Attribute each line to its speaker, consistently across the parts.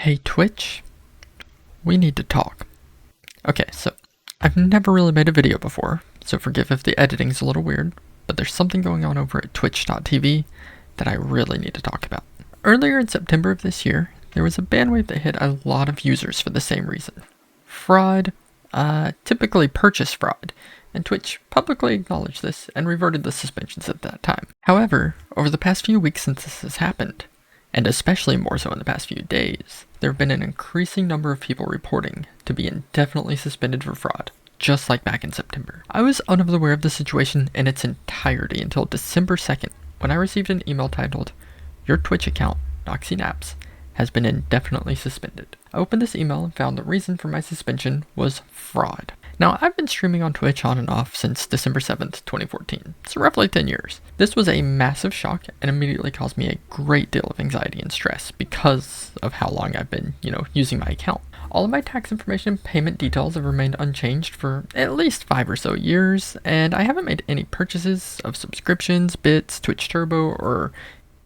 Speaker 1: Hey Twitch, we need to talk. Okay, so I've never really made a video before, so forgive if the editing's a little weird, but there's something going on over at twitch.tv that I really need to talk about. Earlier in September of this year, there was a ban wave that hit a lot of users for the same reason. Fraud, typically purchase fraud, and Twitch publicly acknowledged this and reverted the suspensions at that time. However, over the past few weeks since this has happened, and especially more so in the past few days, there have been an increasing number of people reporting to be indefinitely suspended for fraud, just like back in September. I was unaware of the situation in its entirety until December 2nd, when I received an email titled, "Your Twitch account, Noxie Naps, has been indefinitely suspended." I opened this email and found the reason for my suspension was fraud. Now, I've been streaming on Twitch on and off since December 7th, 2014, so roughly 10 years. This was a massive shock and immediately caused me a great deal of anxiety and stress because of how long I've been, using my account. All of my tax information and payment details have remained unchanged for at least 5 or so years, and I haven't made any purchases of subscriptions, bits, Twitch Turbo, or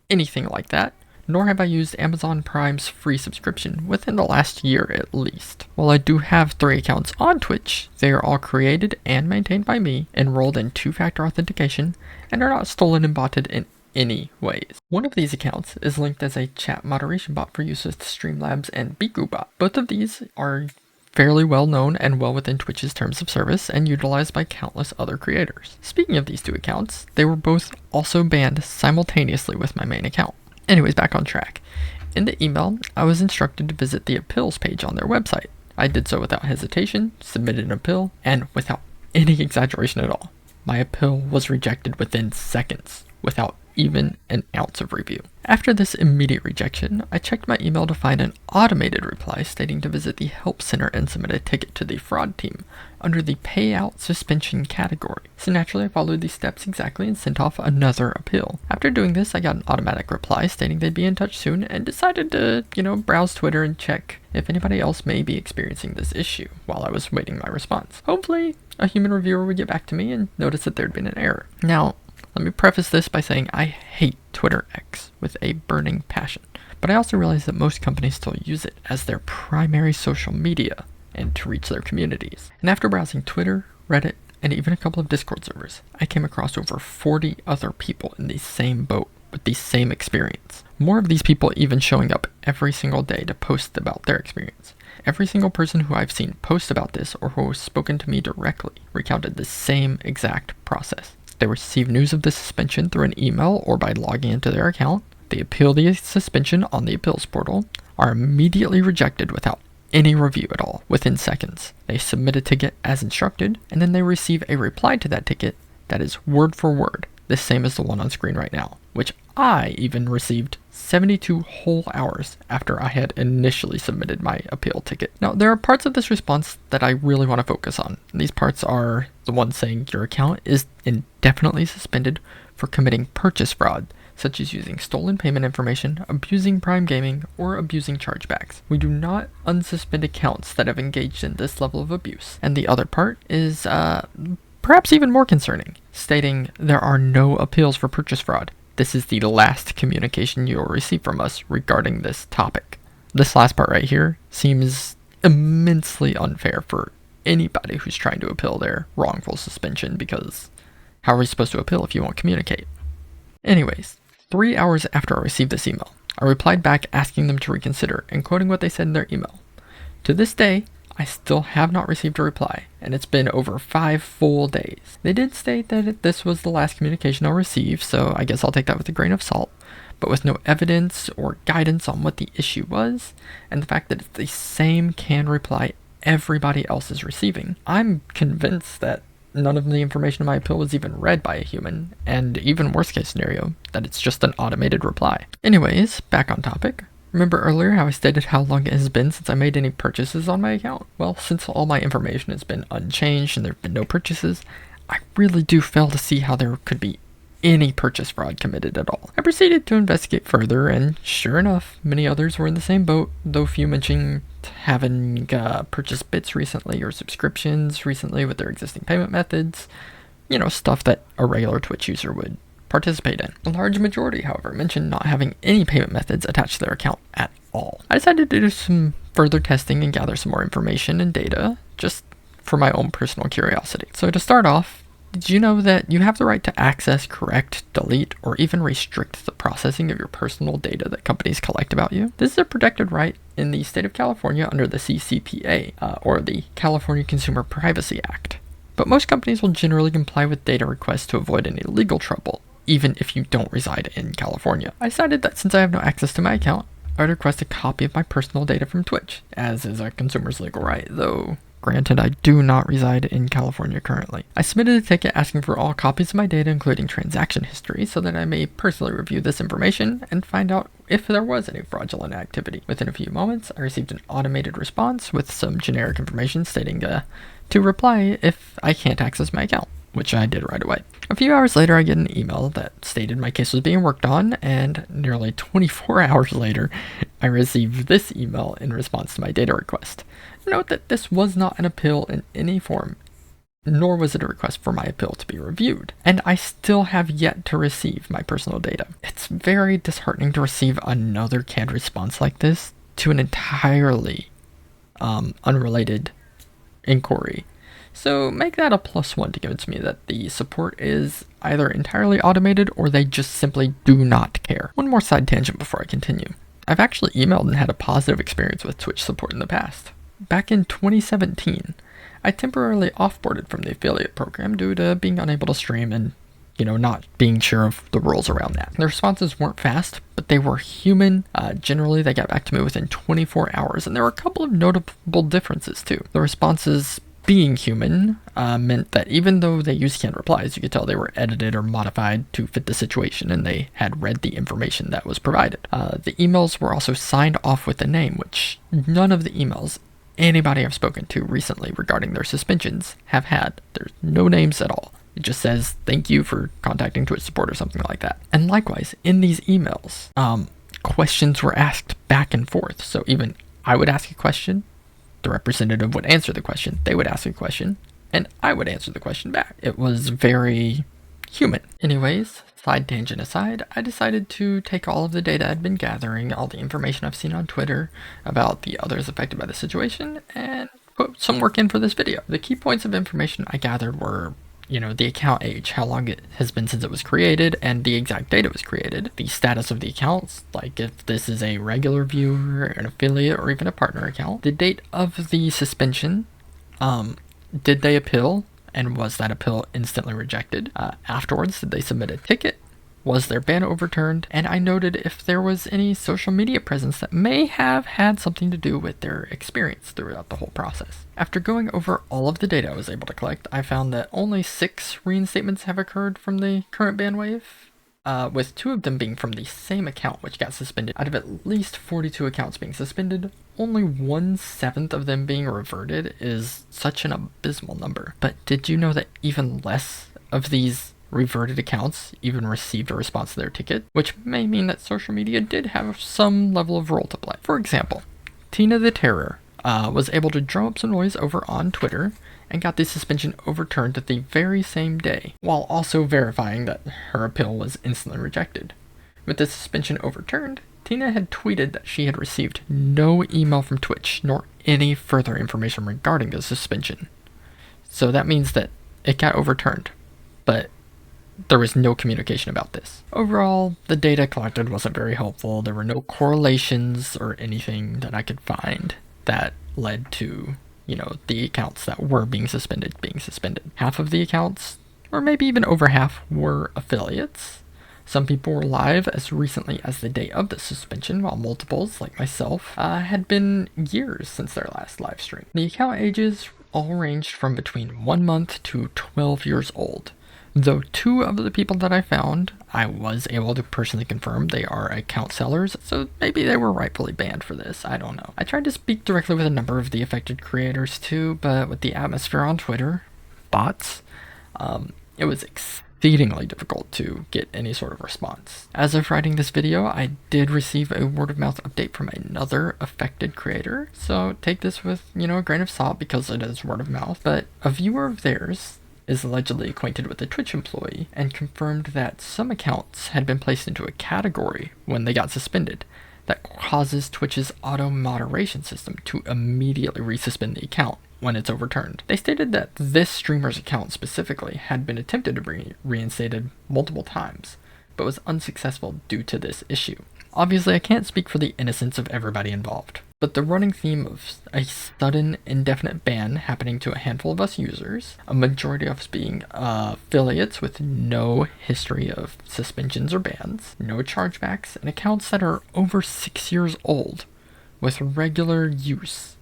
Speaker 1: anything like that. Nor have I used Amazon Prime's free subscription within the last year at least. While I do have 3 accounts on Twitch, they are all created and maintained by me, enrolled in 2-factor authentication, and are not stolen and botted in any ways. One of these accounts is linked as a chat moderation bot for use with Streamlabs and BikuBot. Both of these are fairly well known and well within Twitch's terms of service and utilized by countless other creators. Speaking of these 2 accounts, they were both also banned simultaneously with my main account. Anyways, back on track. In the email, I was instructed to visit the appeals page on their website. I did so without hesitation, submitted an appeal, and without any exaggeration at all, my appeal was rejected within seconds, without even an ounce of review. After this immediate rejection, I checked my email to find an automated reply stating to visit the help center and submit a ticket to the fraud team under the payout suspension category. So naturally, I followed these steps exactly and sent off another appeal. After doing this, I got an automatic reply stating they'd be in touch soon and decided to, browse Twitter and check if anybody else may be experiencing this issue while I was waiting my response. Hopefully, a human reviewer would get back to me and notice that there'd been an error. Now, let me preface this by saying I hate Twitter X with a burning passion, but I also realize that most companies still use it as their primary social media and to reach their communities. And after browsing Twitter, Reddit, and even a couple of Discord servers, I came across over 40 other people in the same boat with the same experience. More of these people even showing up every single day to post about their experience. Every single person who I've seen post about this or who has spoken to me directly recounted the same exact process. They receive news of the suspension through an email or by logging into their account. They appeal the suspension on the appeals portal, are immediately rejected without any review at all within seconds. They submit a ticket as instructed, and then they receive a reply to that ticket that is word for word, the same as the one on screen right now, which I even received 72 whole hours after I had initially submitted my appeal ticket. Now, there are parts of this response that I really want to focus on. These parts are the ones saying your account is indefinitely suspended for committing purchase fraud, such as using stolen payment information, abusing Prime Gaming, or abusing chargebacks. We do not unsuspend accounts that have engaged in this level of abuse. And the other part is perhaps even more concerning, stating there are no appeals for purchase fraud. This is the last communication you will receive from us regarding this topic. This last part right here seems immensely unfair for anybody who's trying to appeal their wrongful suspension, because how are we supposed to appeal if you won't communicate? Anyways, 3 hours after I received this email, I replied back asking them to reconsider and quoting what they said in their email. To this day, I still have not received a reply, and it's been over 5 full days. They did state that this was the last communication I'll receive, so I guess I'll take that with a grain of salt, but with no evidence or guidance on what the issue was, and the fact that it's the same canned reply everybody else is receiving, I'm convinced that none of the information in my appeal was even read by a human, and even worst case scenario, that it's just an automated reply. Anyways, back on topic. Remember earlier how I stated how long it has been since I made any purchases on my account? Well, since all my information has been unchanged and there have been no purchases, I really do fail to see how there could be any purchase fraud committed at all. I proceeded to investigate further, and sure enough, many others were in the same boat, though few mentioning having purchased bits recently or subscriptions recently with their existing payment methods. Stuff that a regular Twitch user would participate in. A large majority, however, mentioned not having any payment methods attached to their account at all. I decided to do some further testing and gather some more information and data, just for my own personal curiosity. So to start off, did you know that you have the right to access, correct, delete, or even restrict the processing of your personal data that companies collect about you? This is a protected right in the state of California under the CCPA, or the California Consumer Privacy Act. But most companies will generally comply with data requests to avoid any legal trouble, even if you don't reside in California. I decided that since I have no access to my account, I would request a copy of my personal data from Twitch, as is a consumer's legal right, though granted, I do not reside in California currently. I submitted a ticket asking for all copies of my data, including transaction history, so that I may personally review this information and find out if there was any fraudulent activity. Within a few moments, I received an automated response with some generic information stating to reply if I can't access my account, which I did right away. A few hours later, I get an email that stated my case was being worked on, and nearly 24 hours later, I received this email in response to my data request. Note that this was not an appeal in any form, nor was it a request for my appeal to be reviewed, and I still have yet to receive my personal data. It's very disheartening to receive another canned response like this to an entirely unrelated inquiry. So make that a +1 to convince me that the support is either entirely automated or they just simply do not care. One more side tangent before I continue. I've actually emailed and had a positive experience with Twitch support in the past. Back in 2017, I temporarily offboarded from the affiliate program due to being unable to stream and, not being sure of the rules around that. The responses weren't fast, but they were human. Generally, they got back to me within 24 hours, and there were a couple of notable differences too. The responses being human meant that even though they used canned replies, you could tell they were edited or modified to fit the situation, and they had read the information that was provided. The emails were also signed off with a name, which none of the emails anybody I've spoken to recently regarding their suspensions have had. There's no names at all. It just says, thank you for contacting Twitch support or something like that. And likewise, in these emails, questions were asked back and forth. So even I would ask a question, the representative would answer the question, they would ask a question, and I would answer the question back. It was very human. Anyways, side tangent aside, I decided to take all of the data I'd been gathering, all the information I've seen on Twitter about the others affected by the situation, and put some work in for this video. The key points of information I gathered were, the account age, how long it has been since it was created, and the exact date it was created, the status of the accounts, like if this is a regular viewer, an affiliate, or even a partner account, the date of the suspension, did they appeal, and was that appeal instantly rejected? Afterwards, did they submit a ticket? Was their ban overturned? And I noted if there was any social media presence that may have had something to do with their experience throughout the whole process. After going over all of the data I was able to collect, I found that only 6 reinstatements have occurred from the current ban wave, with 2 of them being from the same account which got suspended. Out of at least 42 accounts being suspended, only 1/7 of them being reverted is such an abysmal number. But did you know that even less of these reverted accounts even received a response to their ticket, which may mean that social media did have some level of role to play? For example, Tina the Terror was able to drum up some noise over on Twitter and got the suspension overturned the very same day, while also verifying that her appeal was instantly rejected. With the suspension overturned, Tina had tweeted that she had received no email from Twitch nor any further information regarding the suspension. So that means that it got overturned, but there was no communication about this. Overall, the data collected wasn't very helpful. There were no correlations or anything that I could find that led to, the accounts that were being suspended. Half of the accounts, or maybe even over half, were affiliates. Some people were live as recently as the day of the suspension, while multiples, like myself, had been years since their last live stream. The account ages all ranged from between 1 month to 12 years old. Though 2 of the people that I found, I was able to personally confirm they are account sellers, so maybe they were rightfully banned for this, I don't know. I tried to speak directly with a number of the affected creators too, but with the atmosphere on Twitter, bots, it was exceedingly difficult to get any sort of response. As of writing this video, I did receive a word-of-mouth update from another affected creator, so take this with, a grain of salt because it is word of mouth, but a viewer of theirs is allegedly acquainted with a Twitch employee and confirmed that some accounts had been placed into a category when they got suspended that causes Twitch's auto moderation system to immediately resuspend the account when it's overturned. They stated that this streamer's account specifically had been attempted to be reinstated multiple times, but was unsuccessful due to this issue. Obviously, I can't speak for the innocence of everybody involved, but the running theme of a sudden, indefinite ban happening to a handful of us users, a majority of us being affiliates with no history of suspensions or bans, no chargebacks, and accounts that are over 6 years old with regular use,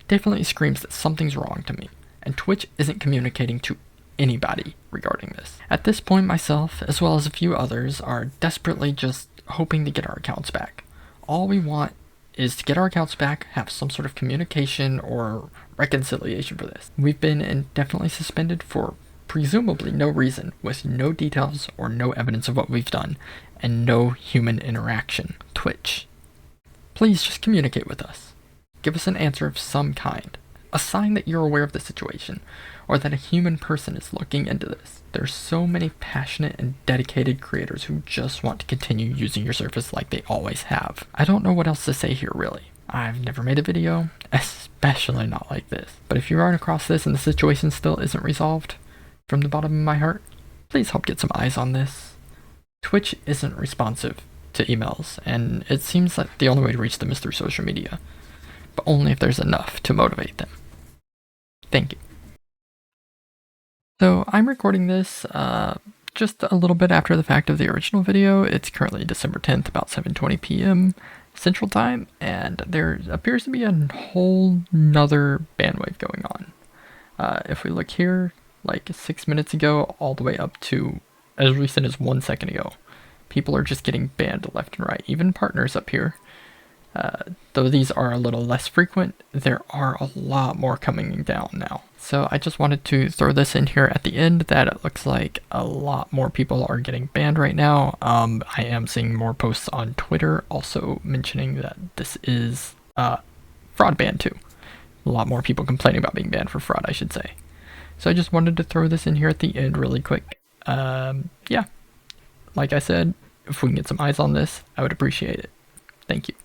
Speaker 1: definitely screams that something's wrong to me, and Twitch isn't communicating to anybody regarding this. At this point, myself, as well as a few others, are desperately just hoping to get our accounts back. All we want is to get our accounts back, have some sort of communication or reconciliation for this. We've been indefinitely suspended for presumably no reason, with no details or no evidence of what we've done, and no human interaction. Twitch, please just communicate with us. Give us an answer of some kind. A sign that you're aware of the situation, or that a human person is looking into this. There's so many passionate and dedicated creators who just want to continue using your service like they always have. I don't know what else to say here, really. I've never made a video, especially not like this. But if you run across this and the situation still isn't resolved, from the bottom of my heart, please help get some eyes on this. Twitch isn't responsive to emails, and it seems like the only way to reach them is through social media, but only if there's enough to motivate them. Thank you. So I'm recording this just a little bit after the fact of the original video. It's currently December 10th, about 7:20 p.m. Central Time, and there appears to be a whole nother bandwave going on. If we look here, like 6 minutes ago, all the way up to as recent as 1 second ago, people are just getting banned left and right, even partners up here. Though these are a little less frequent, there are a lot more coming down now. So I just wanted to throw this in here at the end that it looks like a lot more people are getting banned right now. I am seeing more posts on Twitter also mentioning that this is fraud ban too. A lot more people complaining about being banned for fraud, I should say. So I just wanted to throw this in here at the end really quick. Yeah, like I said, if we can get some eyes on this, I would appreciate it. Thank you.